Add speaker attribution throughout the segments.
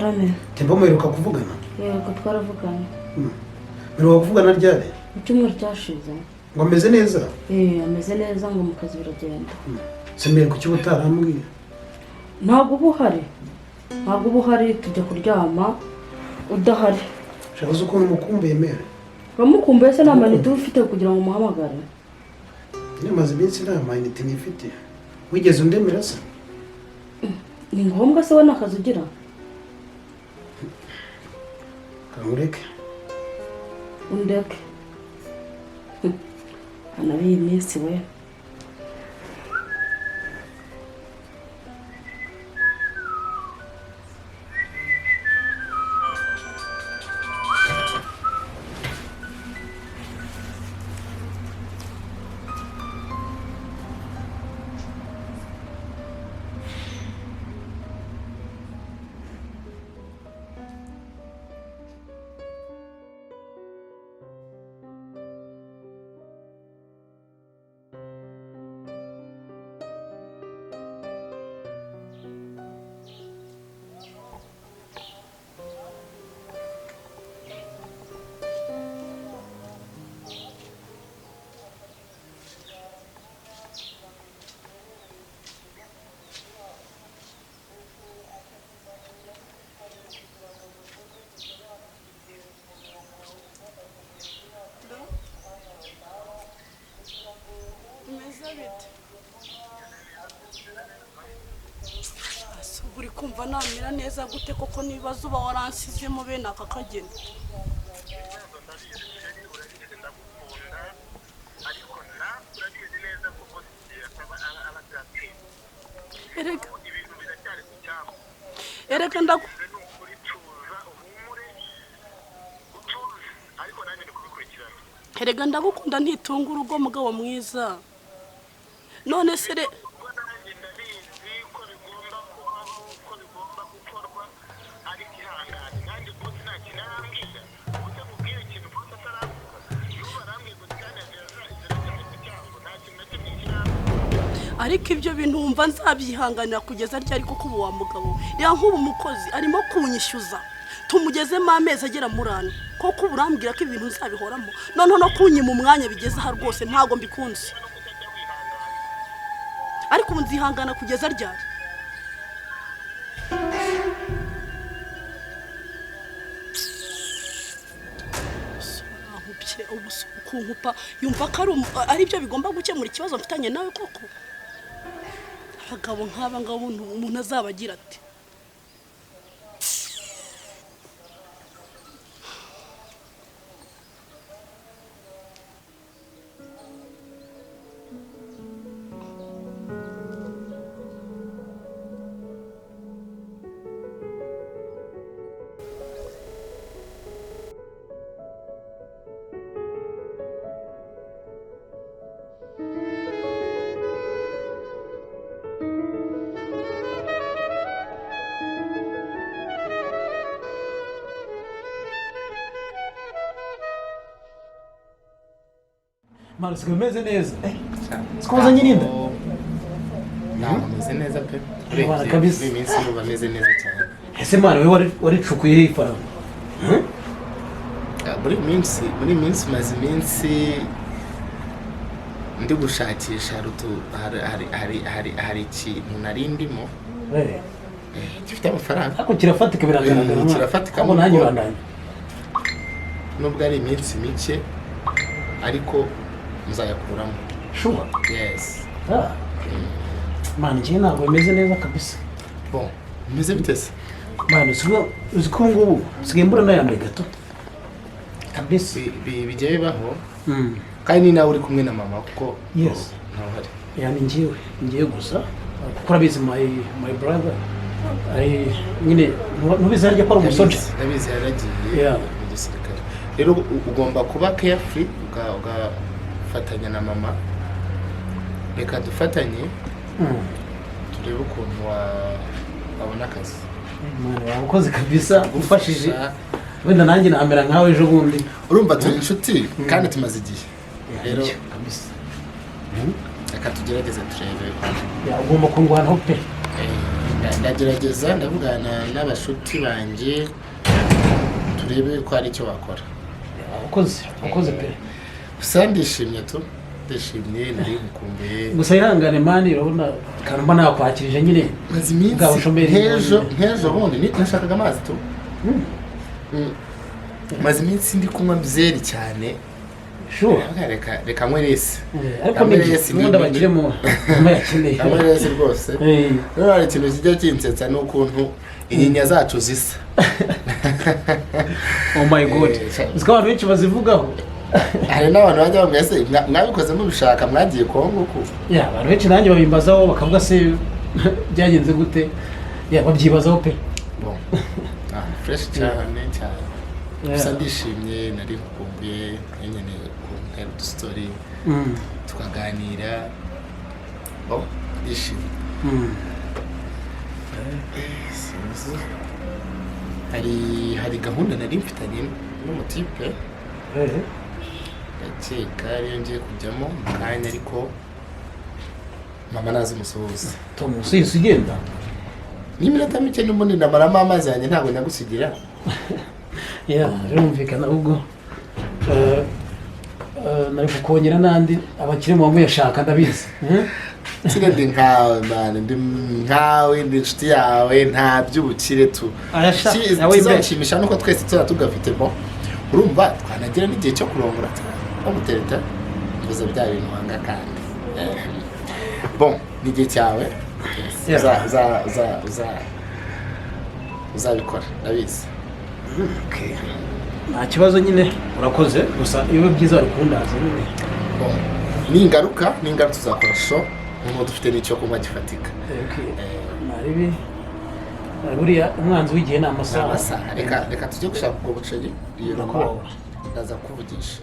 Speaker 1: karame.
Speaker 2: Temba muheruka kuvugana?
Speaker 1: Yego twaravuganye.
Speaker 2: Muheruka kuvugana ryari?
Speaker 1: Mu cyumweru cyashize.
Speaker 2: Ngo ameze neza?
Speaker 1: Ameze neza ngo mu kazi biragenda.
Speaker 2: Semere ku cyo utarambwiye.
Speaker 1: Ntabwo ubuhari. Ntabwo ubuhari tujya kuryama udahari.
Speaker 2: Shaka zo ukuntu mukumbuye mere.
Speaker 1: Bamukumbuye se nta manite ufite kugira ngo umuhamagare.
Speaker 2: Namaze iminsi nta manite nifite. Wigeze undemera se?
Speaker 1: Ni ngombwa se wana akazi ugira?
Speaker 2: Kamureke.
Speaker 1: Undeke. Anabiye iminsi we.
Speaker 3: Uri kumva namera neza gute koko nibazo uba waransizemo bene aka kageni. Erega ndagukunda ntitunga urugo mugabo mwiza. None se ariko ibyo bintu wumva nzabyihanganira kugeza ryari kuko ubu wa mugabo rya nk'ubu umukozi arimo kunyishyuza tumugezemo amezi agera muri 4 koko urambwira ko ibintu nzabihoramo none no kunyima umwanya bigeze aha rwose ntago mbikunze ariko ubu nzihangana kugeza ryari kunkupa yumva ko ari byo bigomba gukemura ikibazo mfitanye nawe koko abagabo nk'aba ngabo umuntu azabagira ati
Speaker 2: Mara sikumeze neza. Sikoza nyirinda.
Speaker 4: Nameze neza pe.
Speaker 2: Mara kabisa.
Speaker 4: Iminsi ngo bameze neza cyane.
Speaker 2: Ese mara wewe wari cukuye ifaranga.
Speaker 4: Muri minsi maze iminsi ndi gushakisha hari ikintu nari ndimo. Gifite amafaranga.
Speaker 2: Ako kirafatika biragaragara.
Speaker 4: Kirafatika
Speaker 2: mo nanyu randanye.
Speaker 4: Nubwo ari iminsi mike ariko nzayakuramo.
Speaker 2: Sure.
Speaker 4: Yes.
Speaker 2: Man, njye ntabwo bimeze neza kabisa.
Speaker 4: Bon, bimeze bitese.
Speaker 2: Man, uziko ngo sigembura nayambaye gato. Kabisa.
Speaker 4: Bijye baho. Kandi nawe uri kumwe na mama kuko
Speaker 2: yes.
Speaker 4: Ntahari.
Speaker 2: Yani ngiye gusa kuko abizi my brother. Nyine ntubizarya ko ari umusoje.
Speaker 4: Ndabizi yaragiye mu gisirikare. Rero ugomba kuba carefree ugafatanya na mama. Reka dufatanye. Turebe ukuntu wabona akazi.
Speaker 2: Mwana wakoze kabisa ufashije. Wenda nanjye namera nkawe ejo bundi.
Speaker 4: Urumva turi inshuti kandi tumaze igihe. Rero
Speaker 2: kabisa.
Speaker 4: Reka tugerageze turebe.
Speaker 2: Ugomba kungwanaho pe.
Speaker 4: ndagerageza ndavugana n'abashuti banjye turebe ko hari icyo bakora.
Speaker 2: wakoze pe.
Speaker 4: Gusa ndishimye nari mukumbuye.
Speaker 2: Gusa ihangane mani urabona kanumba nakwakirije nyine.
Speaker 4: Maze iminsi nk'ejo bundi nashakaga amazi tu. Maze iminsi ndi kunywa byeri cyane.
Speaker 2: Sure.
Speaker 4: Reka nkwerese.
Speaker 2: Ariko n'ubundi abakire mu yakeneye.
Speaker 4: Nkwerese rwose. Rero hari ikintu kijya kinsetsa n'ukuntu inyinya zacu zisa.
Speaker 2: Oh my god. Uziko abantu benshi bazivugaho.
Speaker 4: Hari n'abantu bajya bambwira se mwabikoze mubishaka mwagiye Kongo ku.
Speaker 2: Ya abantu benshi nanjye babimbazaho bakavuga se byagenze gute. Ya babyibazaho pe.
Speaker 4: Bon. Fresh cyane. Gusa ndishimye nari mukumbuye nyine ku health story. Tukaganira. Bon, ndishimye. Hari gahunda nari mfitanye n'umutipe. Ndakeka ariyo ngiye kujyamo mu kanya ariko mama nazi musuhuza.
Speaker 2: Tom usisi ugenda.
Speaker 4: N'iminota mike n'ubundi ndamaramo amazi yanjye ntabwo nyagusigira.
Speaker 2: Ya birumvikana ubwo nari kukongera n'andi abakire mu yashaka ndabizi.
Speaker 4: Ndi nkawe man, ndi nkawe ndi inshuti yawe nta by'ubukire tu. Tuzashimisha nuko twese tuba tugafitemo. Urumva twanagira n'igihe cyo kurongora bamutereta mvuze bya bintu wanga kandi. Bon, n'igihe cyawe uzabikora ndabizi.
Speaker 2: Okay. Nta kibazo nyine urakoze gusa iyo byiza bari kundaza nyine.
Speaker 4: Bon, ningaruka tuzakora show umuntu dufite n'icyo kunywa gifatika.
Speaker 2: Okay. Maribi buriya umwanzi w'igihe ni amasaha.
Speaker 4: Reka tujye gushaka ubwo buceri iyo ndaza kuvugisha.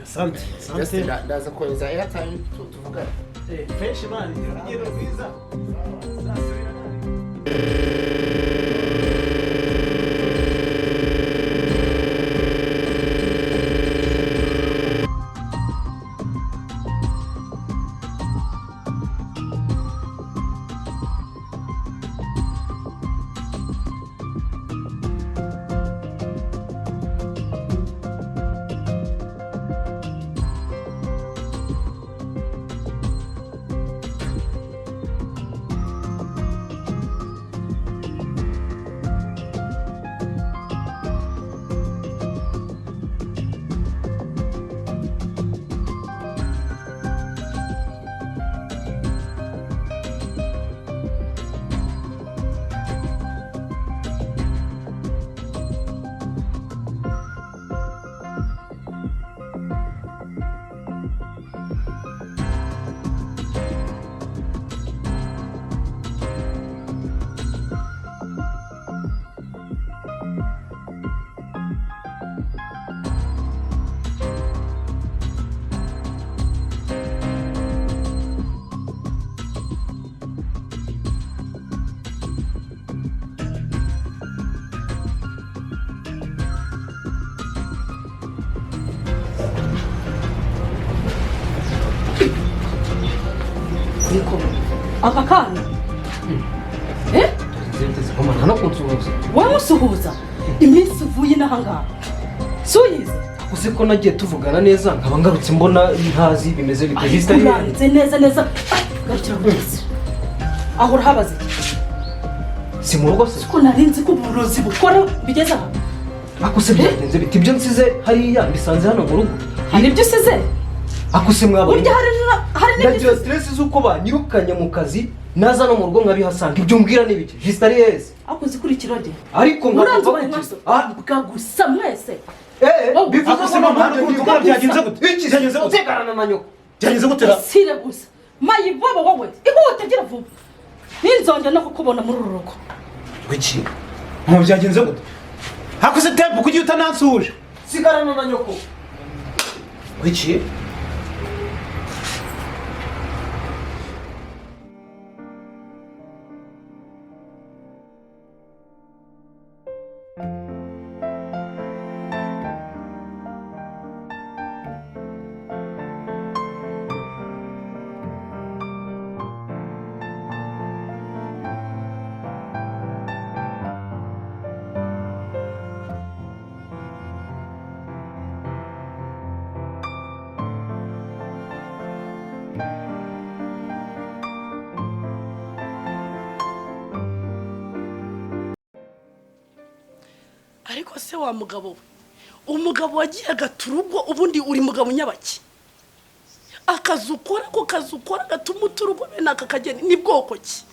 Speaker 2: Sante.
Speaker 4: Ndaza kohereza airtime tuvugane.
Speaker 2: Fresh man, urugendo rwiza.
Speaker 1: aka kana wamusuhuza iminsi uvuye n'ahangaha suyize
Speaker 5: uzi ko nagiye tuvugana neza nkaba ngarutse mbona ntazi bimeze bite
Speaker 1: history neza garukira rwose aho urahabaze
Speaker 5: si mu rugo se
Speaker 1: ko narinzi ko uburozi bukora bigeze aha
Speaker 5: akuse byagenze bite ibyo nsize hariya bisanze hano mu rugo
Speaker 1: hari ibyo usize
Speaker 5: akuse mwabonye
Speaker 1: urya hari
Speaker 5: n'ibyo stress z'uko banyirukanye mu kazi naza no mu rugo nkabihasanga ibyo mbwira n'ibiki history yeze
Speaker 1: akuzi kuri kirode
Speaker 5: ariko
Speaker 1: bwagusa mwese
Speaker 5: bivuze ko mpamvu byagenze gute iki byagenze gute utegarana na nyoko byagenze gute
Speaker 1: sire gusa mayibobo wowe ihute gira vuba ninzonje no kukubona muri uru rugo
Speaker 5: wiki mu byagenze gute
Speaker 2: hakuze tempo kugiye utanansuje
Speaker 5: sigarana na nyoko wiki
Speaker 3: ariko se wa mugabo we umugabo wagiye agata urugo ubundi uri mugabo nyabaki akazi ukora ko kazi ukora gatuma uturugo bene aka kageni ni bwoko ki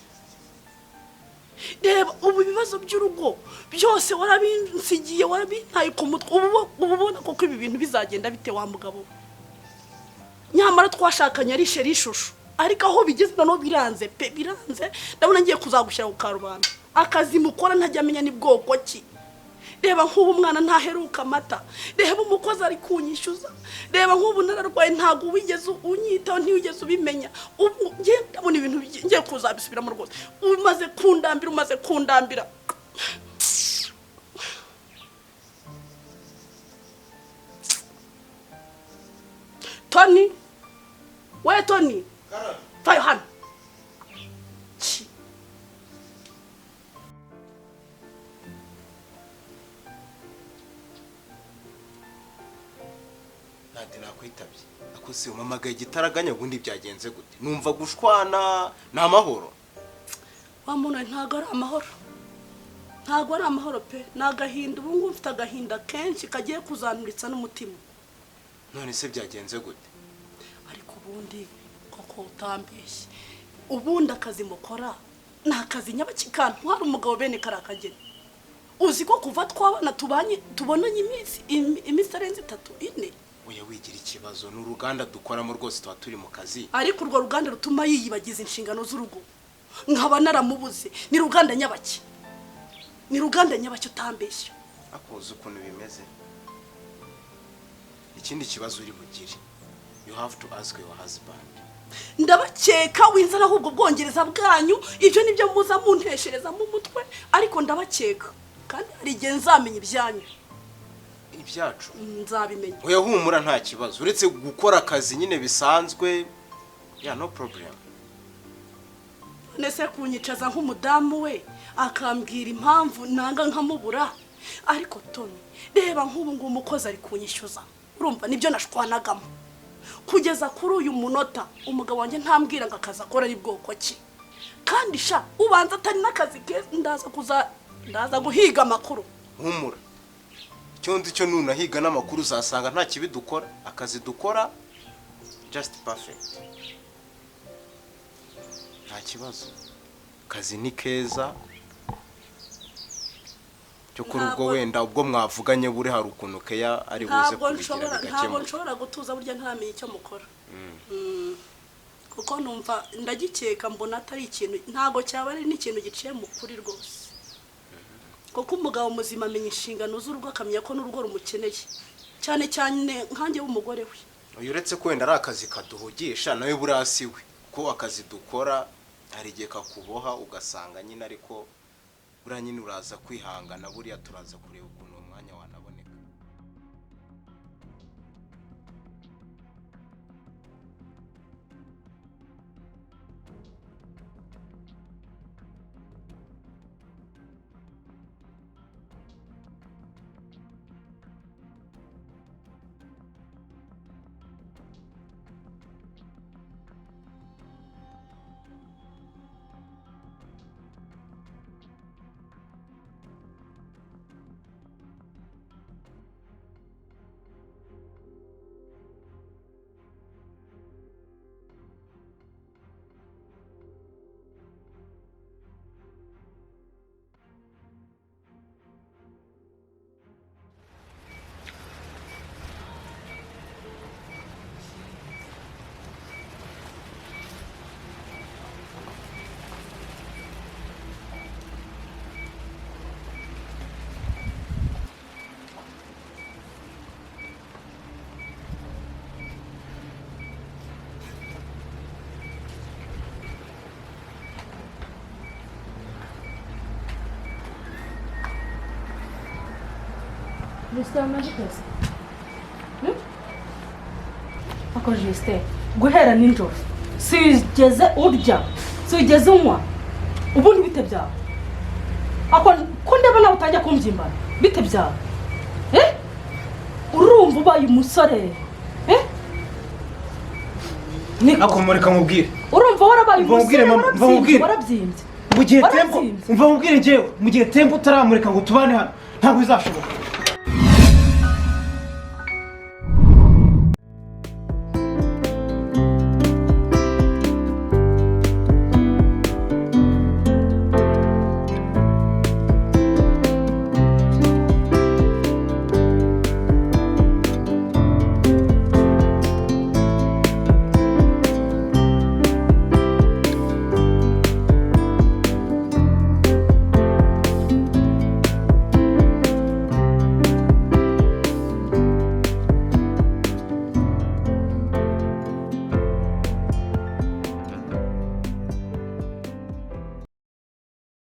Speaker 3: reba ubu ibibazo by'urugo byose warabinsigiye warabintaye ku mutwe ubu ubona koko ibi bintu bizagenda bite wa mugabo nyamara twashakanye ari sheri ishusho ariko aho bigeze no biranze pe biranze ndabona ngiye kuzagushyira ku karubanda akazi mukora ntajya amenya ni bwoko ki reba nk'ubu umwana ntaheruka amata reba umukozi ari kunyishyuza reba nk'ubu nararwaye ntago wigeze unyitaho ntiwigeze ubimenya ubu ngiye ndabona ibintu ngiye kuzabisubiramo rwose umaze kundambira Tony we Tony vayo hano
Speaker 6: nakwitabye akose umamagaye gitaraganya ubundi byagenze gute numva gushwana na mahoro
Speaker 3: wa muntu ntago ari amahoro pe nagahinda ubu mfite agahinda kenshi kagiye kuzanturitsa n'umutima
Speaker 6: none se byagenze gute
Speaker 3: ariko ubundi koko utambeshye ubundi akazi mukora nakazi nyabakikana ntwara umugabo bene karakageni uzi ko kuva twabana tubonanye iminsi arenze 3-4
Speaker 6: oya wigira ikibazo n'uruganda dukoramo rwose twa turi mu kazi
Speaker 3: ariko urwo ruganda rutuma yiyibagiza inshingano z'urugo nkaba naramubuze ni ruganda nyabaki utambeshye
Speaker 6: akoze ukuntu bimeze ikindi kibazo uri bugire you have to ask your husband
Speaker 3: ndabakeka winzana ahubwo bwongereza bwanyu ibyo nibyo muza munteshereza mu mutwe ariko ndabakeka kandi hari igihe nzamenya ibyanyu
Speaker 6: ibyacu
Speaker 3: nzabimenya
Speaker 6: oya humura nta kibazo uretse gukora akazi nyine bisanzwe no problem
Speaker 3: nese kunyicaza nk'umudamu we akambwira impamvu nanga nkamubura ariko Tony reba nk'ubu ngo umukozi ari kunyishyuza urumva nibyo nashwanagamo kugeza kuri uyu munota umugabo wanjye ntambwira ngo akaza akora ari bwoko ki kandi sha ubanza atari n'akazi ke ndaza guhiga amakuru
Speaker 6: humura cyo nunahiga n'amakuru uzasanga nta kibi dukora akazi dukora just perfect nta kibazo akazi ni keza cyo kuri ubwo wenda ubwo mwavuganye buri hari ukuntu keya ari buze kubigira bigakemura
Speaker 3: ntabwo nshobora gutuza burya ntaramenye icyo mukora kuko numva ndagikeka mbona atari ikintu ntago cyaba ari n'ikintu giciye mu kuri rwose kuko umugabo muzima amenya inshingano z'urugo akamenya ko n'urugo rumukeneye cyane cyane nkanjye w'umugore we
Speaker 6: uyu uretse ko wenda ari akazi kaduhugisha nawe burasiwe ko akazi dukora hari igihe kakuboha ugasanga nyine ariko buriya nyine uraza kwihangana buriya turaza kureba ukuntu umwanya wanaboneka
Speaker 1: Justin amaze kwese ako Justin guhera ninjoro sigeze urya sigeze unywa ubundi bite byawe ako ko ndeba nawe utangiye kumvyimbana bite byawe urumva ubaye umusore
Speaker 2: nakomoreka mubwire
Speaker 1: urumva warabaye umusore
Speaker 2: mubwire
Speaker 1: warabyimbye
Speaker 2: mu gihe tempo umva mubwire njyewe mu gihe tempo utaramureka ngo tubane hano ntabwo bizashoboka